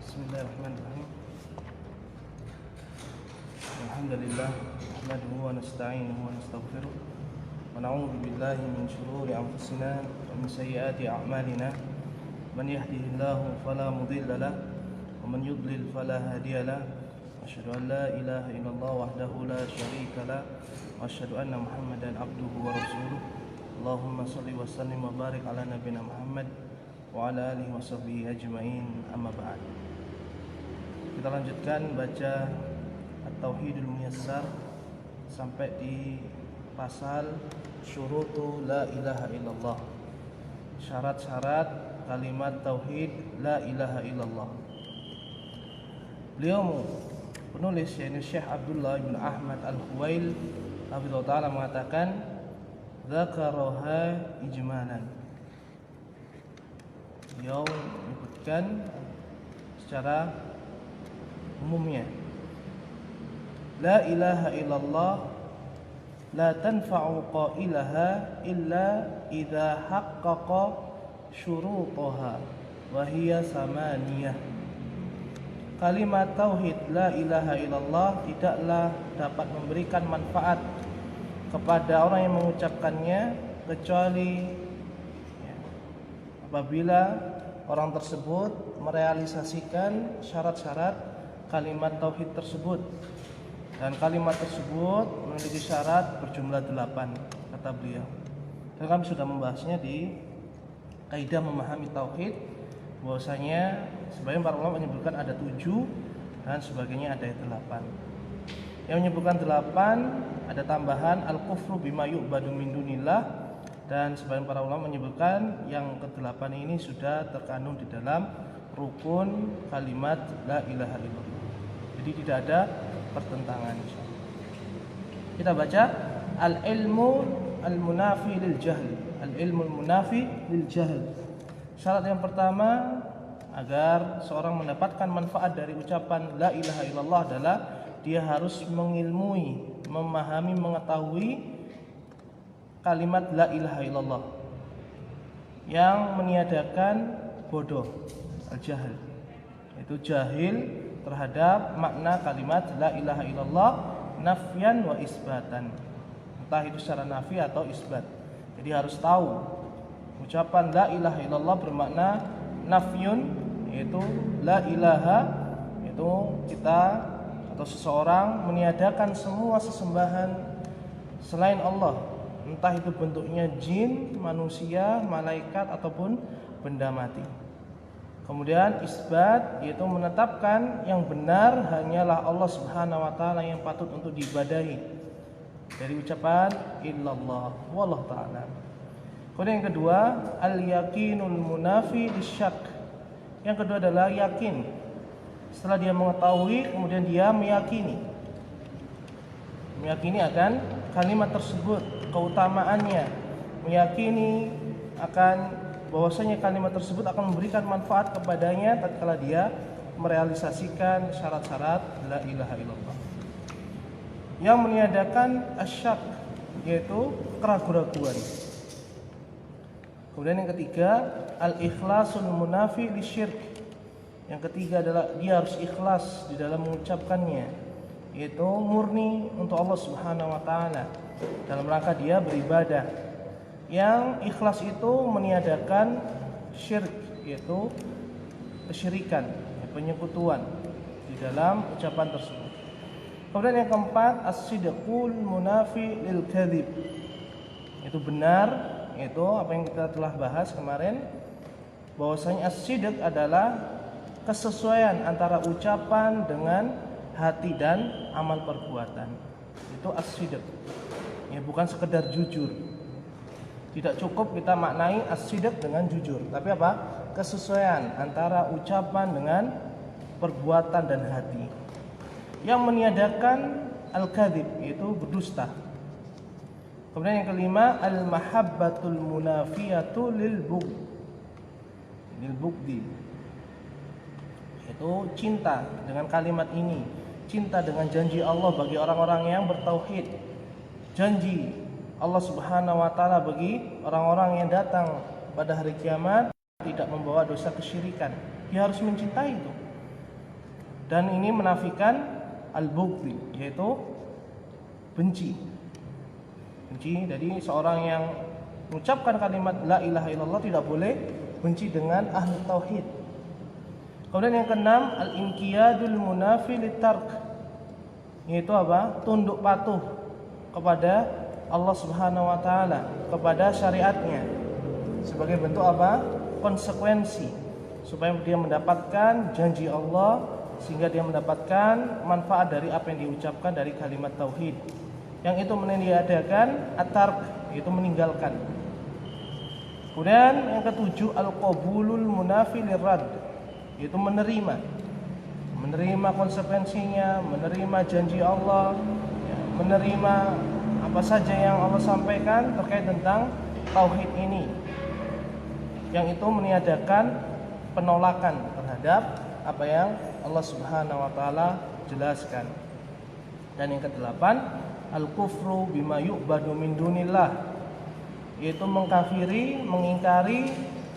Bismillahirrahmanirrahim. Alhamdulillah, nahmaduhu wa nasta'inuhu wa nastaghfiruh wa na'udzu billahi min shururi anfusina wa min sayyiati a'malina. Man yahdihillahu fala mudilla lahu wa man yudlil fala hadiya lahu. Asyhadu an la ilaha illallah wahdahu la syarika lahu wa asyhadu anna Muhammadan abduhu wa rasuluh. Allahumma shalli wa sallim wa barik ala nabiyyina Muhammad wa ala alihi wa sahbihi ajmain, amma ba'd. Kita lanjutkan baca At-Tauhidul Muyassar sampai di pasal syurutu la ilaha illallah, syarat-syarat kalimat tauhid la ilaha illallah. Beliau penulis yaitu Syekh Abdullah bin Ahmad Al-Khuwail hafizahullah ta'ala mengatakan dzakaraha ijmalan. Beliau menyebutkan secara umumnya, la ilaha illallah la tanfa'u qailaha illa idza haqqaqa syurutaha wa hiya samaniyah. Kalimat tauhid la ilaha illallah tidaklah dapat memberikan manfaat kepada orang yang mengucapkannya kecuali apabila orang tersebut merealisasikan syarat-syarat kalimat tauhid tersebut, dan kalimat tersebut memiliki syarat berjumlah 8, kata beliau. Dan kami sudah membahasnya di kaidah memahami tauhid, bahwasanya sebagian para ulama menyebutkan ada 7 dan sebagainya ada 8. Yang menyebutkan 8 ada tambahan al-kufru bima yu'badu min dunillah, dan sebagian para ulama menyebutkan yang ke-8 ini sudah terkandung di dalam rukun kalimat la ilaha illallah. Jadi tidak ada pertentangan. Kita baca al-ilmu al-munafi lil jahl. Al-ilmu al-munafi lil jahl. Syarat yang pertama agar seorang mendapatkan manfaat dari ucapan la ilaha illallah adalah dia harus mengilmui, memahami, mengetahui kalimat la ilaha illallah yang meniadakan bodoh, al-jahl, itu jahil terhadap makna kalimat la ilaha illallah nafyan wa isbatan, entah itu secara nafi atau isbat. Jadi harus tahu ucapan la ilaha illallah bermakna nafyun, yaitu la ilaha, itu kita atau seseorang meniadakan semua sesembahan selain Allah, entah itu bentuknya jin, manusia, malaikat ataupun benda mati. Kemudian isbat, yaitu menetapkan yang benar hanyalah Allah Subhanahu wa taala yang patut untuk diibadahi, dari ucapan illallah wallahu taala. Kemudian yang kedua al-yaqinul munafi lisyak. Yang kedua adalah yakin. Setelah dia mengetahui, kemudian dia meyakini akan kalimat tersebut, keutamaannya, meyakini akan bahwasanya kalimat tersebut akan memberikan manfaat kepadanya tatkala dia merealisasikan syarat-syarat la ilaha illallah. Yang meniadakan asyak, yaitu keraguan-raguan. Kemudian yang ketiga al-ikhlasul munafi lisyirk. Yang ketiga adalah dia harus ikhlas di dalam mengucapkannya, yaitu murni untuk Allah Subhanahu wa taala dalam rangka dia beribadah. Yang ikhlas itu meniadakan syirik, yaitu kesyirikan, penyekutuan di dalam ucapan tersebut. Kemudian yang keempat as-sidqul munafi lil kadzib, itu benar, itu apa yang kita telah bahas kemarin, bahwasanya as-sidq adalah kesesuaian antara ucapan dengan hati dan amal perbuatan. Itu as-sidq, ya, bukan sekedar jujur. Tidak cukup kita maknai as-sidq dengan jujur, tapi apa? Kesesuaian antara ucapan dengan perbuatan dan hati. Yang meniadakan al-kadzib, yaitu berdusta. Kemudian yang kelima al-mahabbatul munafiyatu lil bugdi, yaitu cinta dengan kalimat ini, cinta dengan janji Allah bagi orang-orang yang bertauhid. Janji Allah Subhanahu wa taala bagi orang-orang yang datang pada hari kiamat tidak membawa dosa kesyirikan. Dia harus mencintai itu. Dan ini menafikan al-bughdi, yaitu benci. Jadi seorang yang mengucapkan kalimat la ilaha illallah tidak boleh benci dengan ahli tauhid. Kemudian yang keenam, al-inqiyadul munafi litark, yaitu apa? Tunduk patuh kepada Allah Subhanahu wa taala, kepada syariatnya, sebagai bentuk apa? Konsekuensi, supaya dia mendapatkan janji Allah, sehingga dia mendapatkan manfaat dari apa yang diucapkan dari kalimat tauhid. Yang itu meniadakan at-tark, yaitu meninggalkan. Kemudian yang ketujuh, al-qabulul munafi lirad, yaitu menerima konsekuensinya, menerima janji Allah, menerima apa saja yang Allah sampaikan terkait tentang tauhid ini, yang itu meniadakan penolakan terhadap apa yang Allah Subhanahu wa taala jelaskan. Dan yang kedelapan, al-kufru bima yu'badu min dunillah, yaitu mengkafiri, mengingkari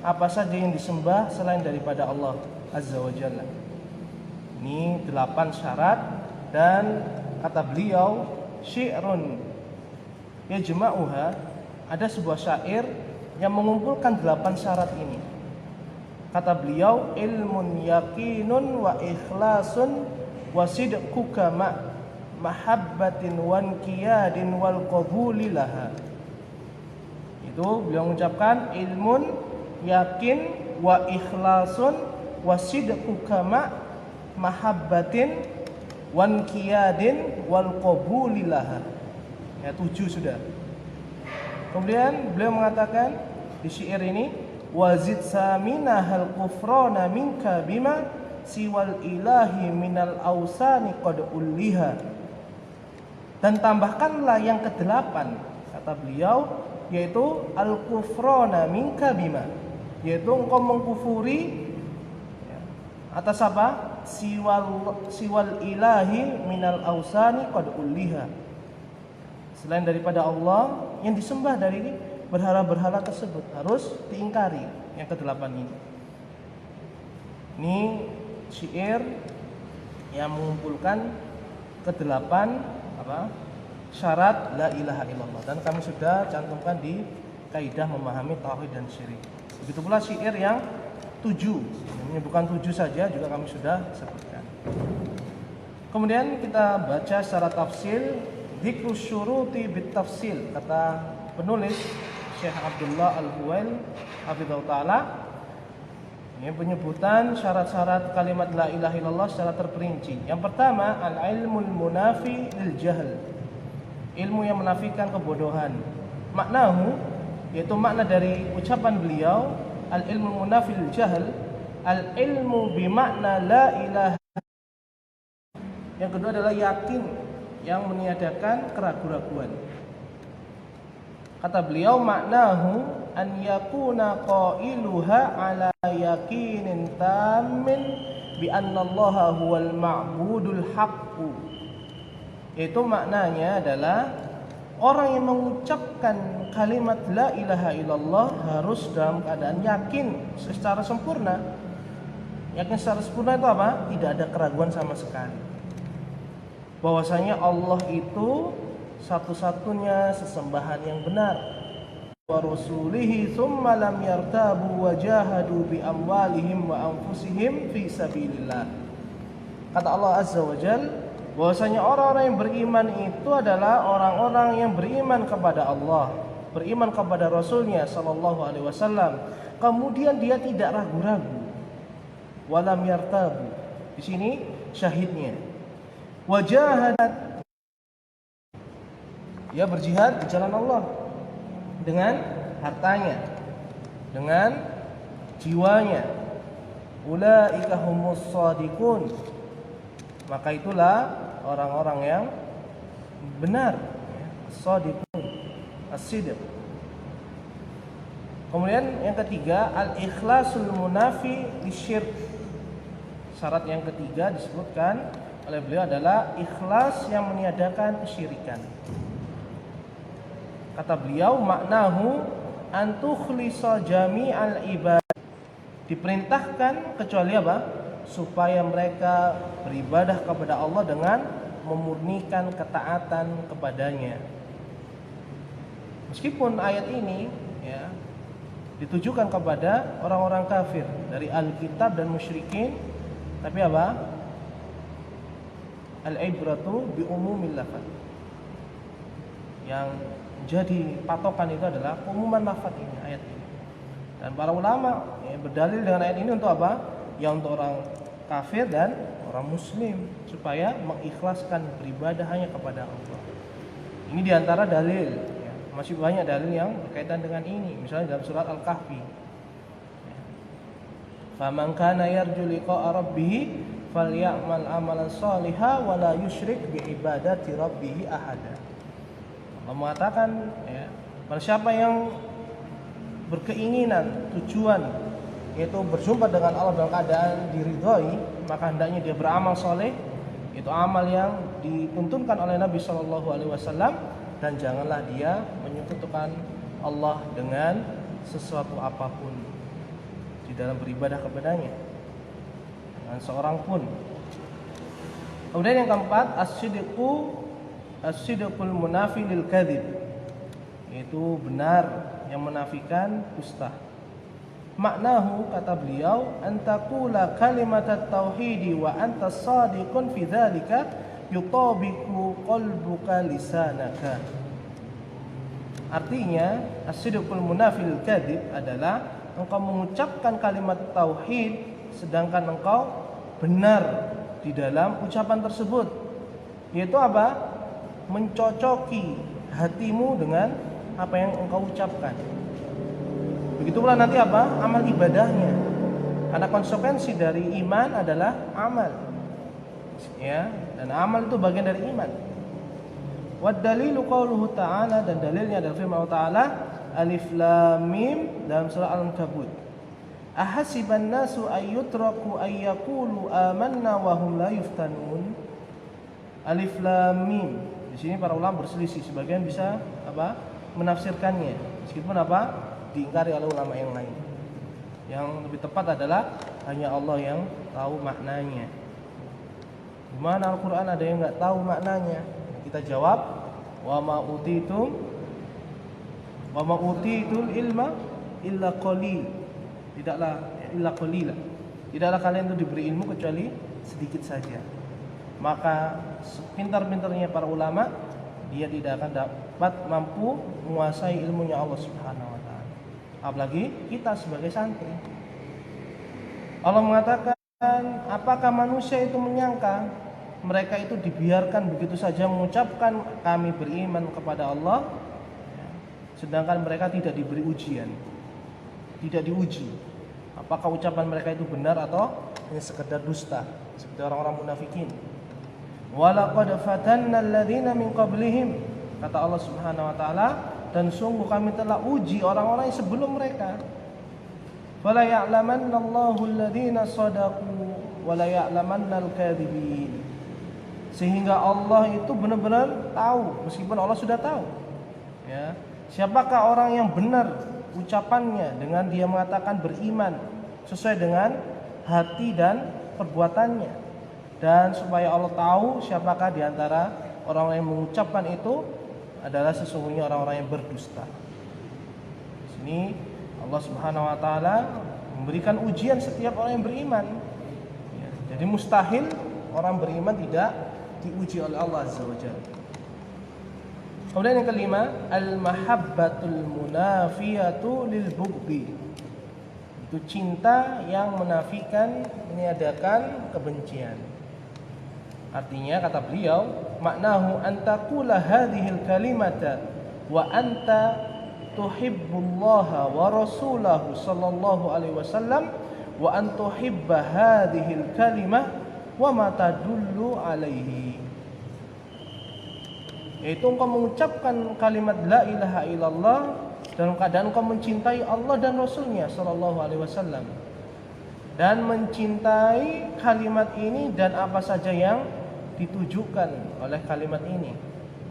apa saja yang disembah selain daripada Allah Azza wa Jalla. Ini 8 syarat, dan kata beliau, syi'run yajma'uha, ada sebuah syair yang mengumpulkan 8 syarat ini. Kata beliau, ilmun yakinun wa ikhlasun wa sidquka mahabbatin wan qiyadin wal qabuli laha. Itu beliau mengucapkan ilmun yakin wa ikhlasun wa sidquka mahabbatin wan qiyadin wal qabuli laha. Ya, 7 sudah. Kemudian beliau mengatakan di syair ini, wazid saminahal kufrana minka bima siwal ilahi minal ausani qad ulliha. Dan tambahkanlah yang ke-8, kata beliau, yaitu al-kufrana minka bima, yaitu engkau mengkufuri atas apa? Siwal ilahi minal ausani qad ulliha, selain daripada Allah yang disembah dari berhala-berhala tersebut harus diingkari. Yang ke-8 ini. Ini syair yang mengumpulkan ke-8 syarat la ilaha illallah, dan kami sudah cantumkan di kaidah memahami tauhid dan syirik. Begitu pula syair yang 7, ini bukan 7 saja, juga kami sudah sebutkan. Kemudian kita baca secara tafsil, dzikrus syuruti bit tafsil, kata penulis Syekh Abdullah Al-Huwail hafizahullah taala. Ini penyebutan syarat-syarat kalimat la ilaha illallah secara terperinci. Yang pertama, al-ilmul munafi lil jahl, ilmu yang menafikan kebodohan. Maknahu, yaitu makna dari ucapan beliau, al-ilmul munafi lil jahl, al-ilmu bimakna la ilaha. Yang kedua adalah yakin yang meniadakan keraguan-raguan. Kata beliau, maknahu an yakuna qailuha ala yakinin tammin bi anna Allah huwal ma'budul haqqu. Itu maknanya adalah orang yang mengucapkan kalimat la ilaha illallah harus dalam keadaan yakin secara sempurna. Yakin secara sempurna itu apa? Tidak ada keraguan sama sekali, bahwasanya Allah itu satu-satunya sesembahan yang benar. Wa rasulihi tsumma lam yartabu wa jahadu bi amwalihim wa anfusihim fi sabilillah. Kata Allah Azza wa Jalla, bahwasanya orang-orang yang beriman itu adalah orang-orang yang beriman kepada Allah, beriman kepada Rasulnya sallallahu alaihi wasallam, kemudian dia tidak ragu-ragu. Wa lam yartabu, di sini syahidnya. Wa jahadat, dia berjihad di jalan Allah dengan hartanya, dengan jiwanya. Ulaika humus shadiqun, maka itulah orang-orang yang benar, shadiqun, as-sidq. Kemudian yang ketiga, al-ikhlasul munafi lisyirk. Syarat yang ketiga disebutkan oleh beliau adalah ikhlas yang meniadakan kesyirikan. Kata beliau, maknahu antukhlisa jami'al ibad, diperintahkan kecuali apa? supaya mereka beribadah kepada Allah dengan memurnikan ketaatan kepadanya. Meskipun ayat ini ya ditujukan kepada orang-orang kafir dari Alkitab dan musyrikin, tapi apa? Al-ibratu bi umumil lafaz. Yang jadi patokan itu adalah umuman lafaz ini, ayat ini. Dan para ulama ya, berdalil dengan ayat ini untuk apa? Ya untuk orang kafir dan orang muslim, supaya mengikhlaskan beribadah hanya kepada Allah. Ini diantara dalil ya. Masih banyak dalil yang berkaitan dengan ini. Misalnya dalam surat Al-Kahfi, faman kana yarju liqa'a rabbih falyamal amalan shalihan wa la yusyrik bi ibadati rabbih ahada. Allah mengatakan ya, barang siapa yang berkeinginan tujuan yaitu berjumpa dengan Allah dalam keadaan diridhoi, maka hendaknya dia beramal soleh. Itu amal yang dituntunkan oleh Nabi Shallallahu Alaihi Wasallam, dan janganlah dia menyekutukan Allah dengan sesuatu apapun di dalam beribadah kepadanya, dengan seorang pun. Kemudian yang keempat, as-sidqul munafi lil kadzib, yaitu benar yang menafikan dusta. Maknahu, kata beliau, antakula kalimat tauhidi wa anta sadiqun fi dzalika yutabiqu qalbuka lisanaka. Artinya, as-sidqul munafil kadzib adalah engkau mengucapkan kalimat tauhid sedangkan engkau benar di dalam ucapan tersebut. Yaitu apa? Mencocoki hatimu dengan apa yang engkau ucapkan. Begitu pula nanti apa? Amal ibadahnya. Karena konsekuensi dari iman adalah amal. Ya, dan amal itu bagian dari iman. Wad dalilu qauluhu ta'ala, dan dalilnya adalah firman Allah Ta'ala, Alif Lam Mim dalam surah Al-Ankabut. Ahasiban nasu ayyutraku ayyaqulu amanna wa hum la yuftanun. Alif Lam Mim. Di sini para ulama berselisih, sebagian bisa apa? Menafsirkannya. Meskipun apa? Diingkari oleh ulama yang lain. Yang lebih tepat adalah hanya Allah yang tahu maknanya. Di mana Al-Quran ada yang nggak tahu maknanya? Kita jawab, wa ma utitul ilma illa qalil. Tidaklah kalian itu diberi ilmu kecuali sedikit saja. Maka sepintar-pintarnya para ulama, dia tidak akan dapat mampu menguasai ilmunya Allah Subhanahu wa taala. Apalagi kita sebagai santri. Allah mengatakan, apakah manusia itu menyangka mereka itu dibiarkan begitu saja mengucapkan kami beriman kepada Allah, sedangkan mereka tidak diberi ujian, tidak diuji apakah ucapan mereka itu benar atau hanya sekedar dusta, seperti orang-orang munafikin. Walaqad fatanna alladhina min qablihim, kata Allah Subhanahu wa taala, dan sungguh kami telah uji orang-orang yang sebelum mereka. Fala ya'lamanna Allahu alladhina shadaqu wa la ya'lamanna al-kadzibin. Sehingga Allah itu benar-benar tahu, meskipun Allah sudah tahu. Ya, siapakah orang yang benar ucapannya dengan dia mengatakan beriman sesuai dengan hati dan perbuatannya. Dan supaya Allah tahu siapakah di antara orang yang mengucapkan itu adalah sesungguhnya orang-orang yang berdusta. Di sini Allah Subhanahu wa taala memberikan ujian setiap orang yang beriman. Ya, jadi mustahil orang beriman tidak diuji oleh Allah Azza wa Jalla. Kemudian yang kelima, al-mahabbatul munafiyatu lil bughdi. Itu cinta yang menafikan, meniadakan kebencian. Artinya, kata beliau, maknahu antakula hadhil kalimata wa anta tuhibbullaha wa rasulahu sallallahu alaihi wasallam wa an tuhibba hadhil kalimah wa ma tadullu alaihi. Yaitu engkau mengucapkan kalimat la ilaha illallah dalam keadaan engkau mencintai Allah dan Rasulnya sallallahu alaihi wasallam, dan mencintai kalimat ini dan apa saja yang ditujukan oleh kalimat ini,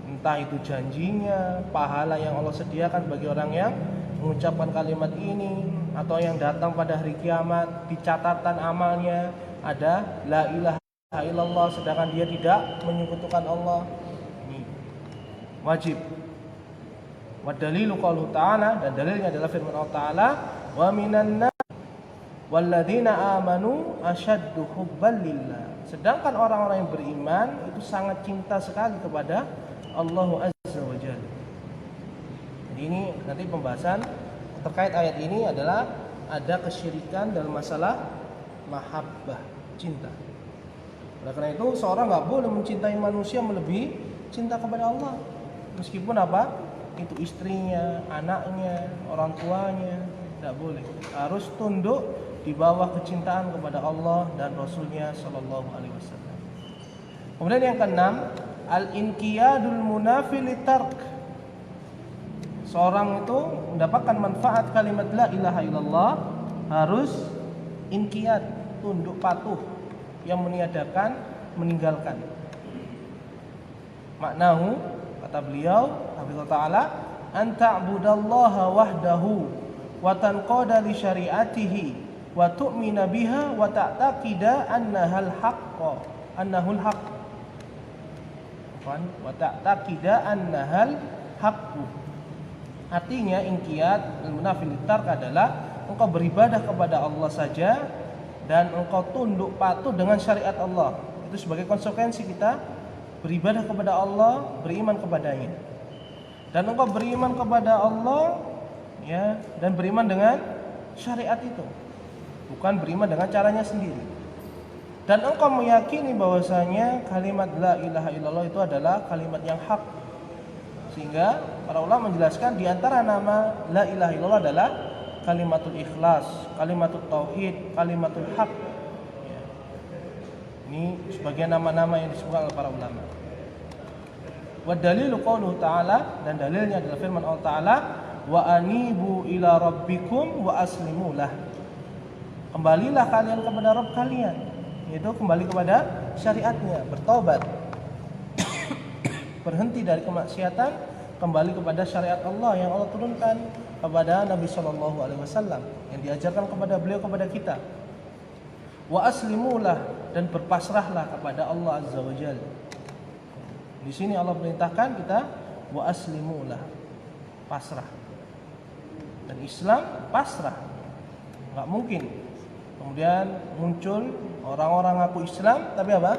entah itu janjinya, pahala yang Allah sediakan bagi orang yang mengucapkan kalimat ini, atau yang datang pada hari kiamat di catatan amalnya ada la ilaha illallah, sedangkan dia tidak menyekutukan Allah, ini wajib. Wa dalilu qauluhu ta'ala, dan dalilnya adalah firman Allah Ta'ala, wa minan nas walladzina amanu asyaddu hubban lillah. Sedangkan orang-orang yang beriman itu sangat cinta sekali kepada Allah Azza wa Jalla. Jadi ini nanti pembahasan terkait ayat ini adalah ada kesyirikan dalam masalah mahabbah, cinta. Oleh karena itu seorang nggak boleh mencintai manusia melebihi cinta kepada Allah, meskipun apa? Itu istrinya, anaknya, orang tuanya, tidak boleh. Harus tunduk di bawah kecintaan kepada Allah dan Rasulnya Shallallahu Alaihi Wasallam. Kemudian yang keenam, al-inqiyadul munafi litark. Seorang itu mendapatkan manfaat kalimat la ilaha illallah harus inqiyad, tunduk patuh, yang meniadakan, meninggalkan. Maknahu, kata beliau Hafizahullah Ta'ala, an ta'budallaha wahdahu wa tanqada li syari'atihi wa tu'mina biha wa ta'taqida annahul haqq wa ta'taqida annahul haqq. Artinya inqiyad al-munafil tark adalah engkau beribadah kepada Allah saja dan engkau tunduk patuh dengan syariat Allah. Itu sebagai konsekuensi kita beribadah kepada Allah, beriman kepadanya. Dan engkau beriman kepada Allah, ya, dan beriman dengan syariat itu, bukan beriman dengan caranya sendiri. Dan engkau meyakini bahwasanya kalimat la ilaha illallah itu adalah kalimat yang hak. Sehingga para ulama menjelaskan di antara nama la ilaha illallah adalah kalimatul ikhlas, kalimatul tauhid, kalimatul haq. Ya. Ini sebagian nama-nama yang disebutkan oleh para ulama. Wa dalilu qauluhu ta'ala, dan dalilnya adalah firman Allah Ta'ala, wa anibu ila rabbikum wa aslimu lah. Kembalilah kalian kepada Rabb kalian, yaitu kembali kepada syariatnya, bertobat, berhenti dari kemaksiatan, kembali kepada syariat Allah yang Allah turunkan kepada Nabi Shallallahu Alaihi Wasallam, yang diajarkan kepada beliau, kepada kita. Wa aslimulah, dan berpasrahlah kepada Allah Azza wa Jalla. Di sini Allah perintahkan kita wa aslimulah, pasrah. Dan Islam pasrah, nggak mungkin kemudian muncul orang-orang ngaku Islam tapi apa?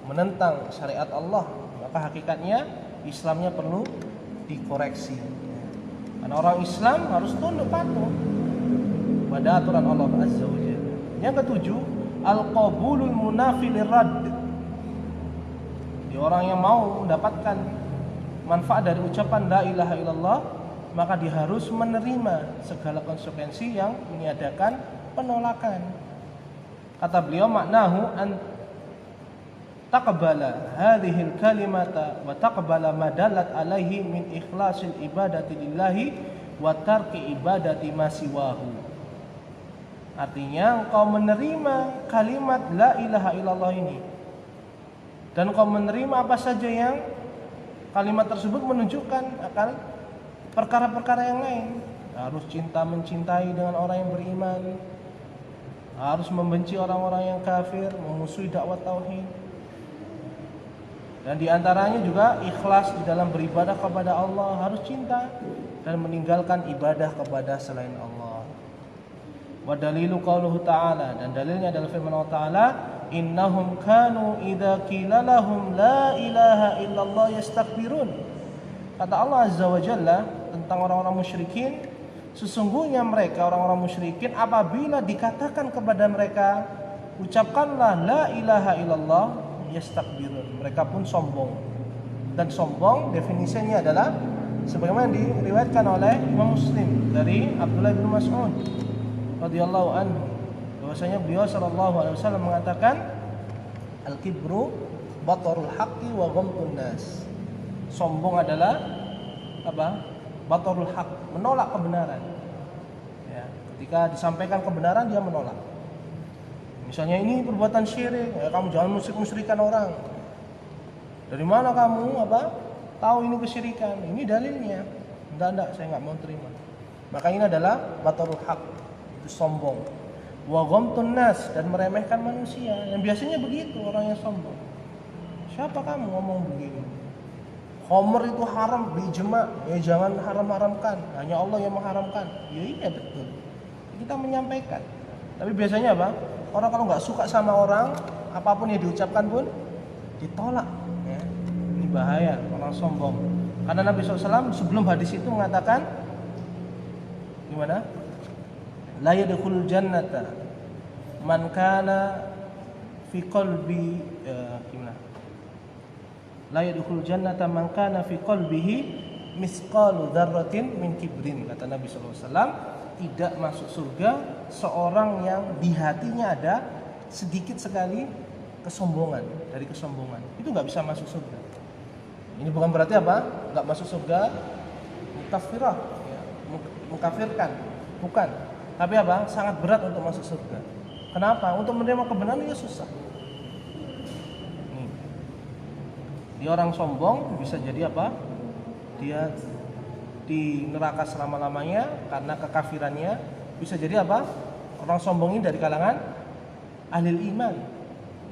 Menentang syariat Allah. Maka hakikatnya Islamnya perlu dikoreksi. Karena orang Islam harus tunduk patuh pada aturan Allah Azza wa Jalla. Yang ketujuh, al-qabulul munafi lirad. Di orang yang mau mendapatkan manfaat dari ucapan la ilaha illallah, maka dia harus menerima segala konsekuensi yang meniadakan penolakan. Kata beliau, maknahu an taqbala hadhil kalimata wa taqbala ma dalat alaihi min ikhlasil ibadati lillahi wa tarki ibadati ma siwahu. Artinya engkau menerima kalimat la ilaha illallah ini, dan engkau menerima apa saja yang kalimat tersebut menunjukkan akan perkara-perkara yang lain. Harus cinta mencintai dengan orang yang beriman, harus membenci orang-orang yang kafir, memusuhi dakwah tauhid. Dan diantaranya juga ikhlas di dalam beribadah kepada Allah, harus cinta dan meninggalkan ibadah kepada selain Allah. Wa dalilu qauluhu ta'ala, dan dalilnya adalah firman Allah Ta'ala, innahum kanu idza qila lahum la ilaha illallah yastakbirun. Kata Allah Azza wa Jalla tentang orang-orang musyrikin, sesungguhnya mereka orang-orang musyrikin apabila dikatakan kepada mereka ucapkanlah la ilaha illallah yastakbirun, mereka pun sombong. Dan sombong definisinya adalah sebagaimana diriwayatkan oleh Imam Muslim dari Abdullah bin Mas'ud radhiyallahu anhu, bahwasanya beliau sallallahu alaihi wasallam mengatakan al-kibru batarul haqqi wa ghamtun nas. Sombong adalah apa? Batarul haq, menolak kebenaran. Ya, ketika disampaikan kebenaran dia menolak. Misalnya ini perbuatan syirik, ya, kamu jangan musyrik-musyrikan orang. Dari mana kamu tahu ini kesyirikan? Ini dalilnya. Enggak, saya enggak mau terima. Maka ini adalah batarul haq. itu sombong. Wa ghamtun nas, dan meremehkan manusia. Yang biasanya begitu orang yang sombong. Siapa kamu ngomong begini? Khamr itu haram bijma, ya jangan haram-haramkan. Hanya Allah yang mengharamkan. Ya iya betul. Kita menyampaikan. Tapi biasanya apa? Orang kalau nggak suka sama orang, apapun yang diucapkan pun ditolak. Ya. Ini bahaya orang sombong. Karena Nabi SAW sebelum hadis itu mengatakan gimana? La yadkhulul jannata man kana fi qalbi gimana? La yadkhulul jannata man kana fi qalbihi misqalu dzarratin min kibrin, kata Nabi SAW. Tidak masuk surga seorang yang di hatinya ada sedikit sekali kesombongan, dari kesombongan. Itu nggak bisa masuk surga. Ini bukan berarti apa? Nggak masuk surga mukafirah, ya, mengkafirkan, bukan. Tapi apa? Sangat berat untuk masuk surga. Kenapa? Untuk menerima kebenaran ya susah. Nih. Dia orang sombong bisa jadi apa? Dia di neraka selama-lamanya karena kekafirannya. Bisa jadi apa? Orang sombong ini dari kalangan ahli iman,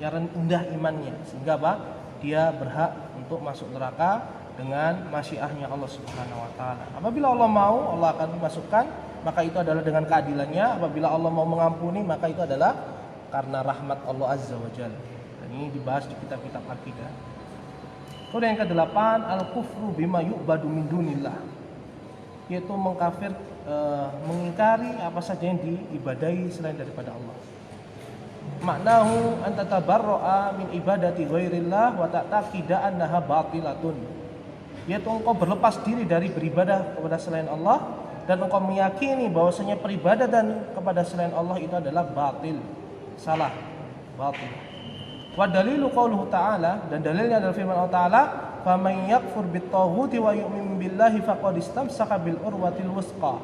yang rendah imannya, sehingga apa? Dia berhak untuk masuk neraka dengan masyiahnya Allah Subhanahu wa taala. Apabila Allah mau, Allah akan masukkan, maka itu adalah dengan keadilannya. Apabila Allah mau mengampuni, maka itu adalah karena rahmat Allah Azza wa Jalla. Dan ini dibahas di kitab-kitab akidah. Kemudian yang ke-8, al-kufru bima yu'badu min dunillah, yaitu mengingkari apa saja yang diibadahi selain daripada Allah. Maknahu an tatabarra'a min ibadati ghairillah wa ta'taqida annaha batilatun, yaitu engkau berlepas diri dari beribadah kepada selain Allah dan engkau meyakini bahwasanya peribadatan kepada selain Allah itu adalah batil, salah, batil. Wa dalilu qauluhu ta'ala, dan dalilnya adalah firman Allah Ta'ala, faman yakfur bit-taghuti wa yu'min billahi faqad istamsaka bil urwatil wusqa.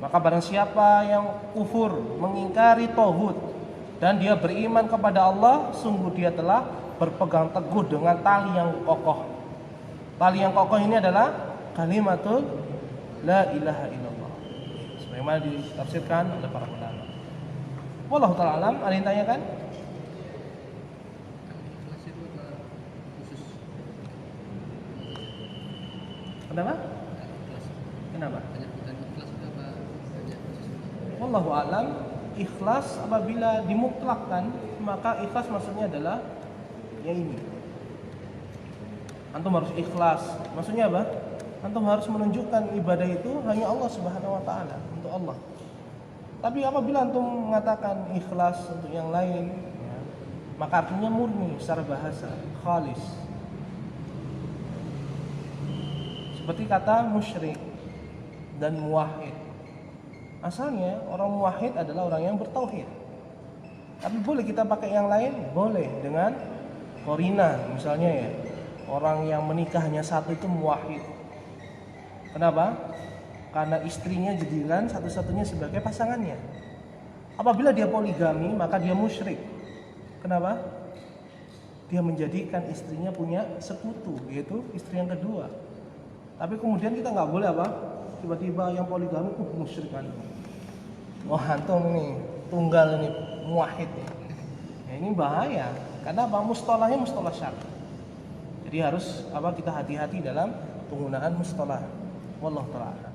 Maka barang siapa yang kufur, mengingkari tauhid, dan dia beriman kepada Allah, sungguh dia telah berpegang teguh dengan tali yang kokoh. Tali yang kokoh ini adalah kalimatul la ilaha illallah, sebagaimana ditafsirkan oleh para ulama. Wallahu ta'ala alam. Ada yang tanyakan? Kenapa? Kenapa? Wallahu a'lam. Ikhlas apabila dimutlakkan, maka ikhlas maksudnya adalah ya ini. Antum harus ikhlas. Maksudnya apa? Antum harus menunjukkan ibadah itu hanya Allah Subhanahu wa taala, untuk Allah. Tapi apabila antum mengatakan ikhlas untuk yang lain, ya, maka artinya murni secara bahasa, khalis. Seperti kata musyrik dan muwahhid. Asalnya orang muwahhid adalah orang yang bertauhid. Tapi boleh kita pakai yang lain? Boleh, dengan korina. Misalnya ya, orang yang menikah hanya satu itu muwahhid. Kenapa? Karena istrinya jadikan satu-satunya sebagai pasangannya. Apabila dia poligami, maka dia musyrik. Kenapa? Dia menjadikan istrinya punya sekutu, yaitu istri yang kedua. Tapi kemudian kita nggak boleh apa? Tiba-tiba yang poligami musyrik kan? Wah antum nih tunggal ini muwahhid nih. Ya, ini bahaya. Karena apa? Mustalahnya mustalah syar'i. Jadi harus apa? Kita hati-hati dalam penggunaan mustalah. Wallahu ta'ala.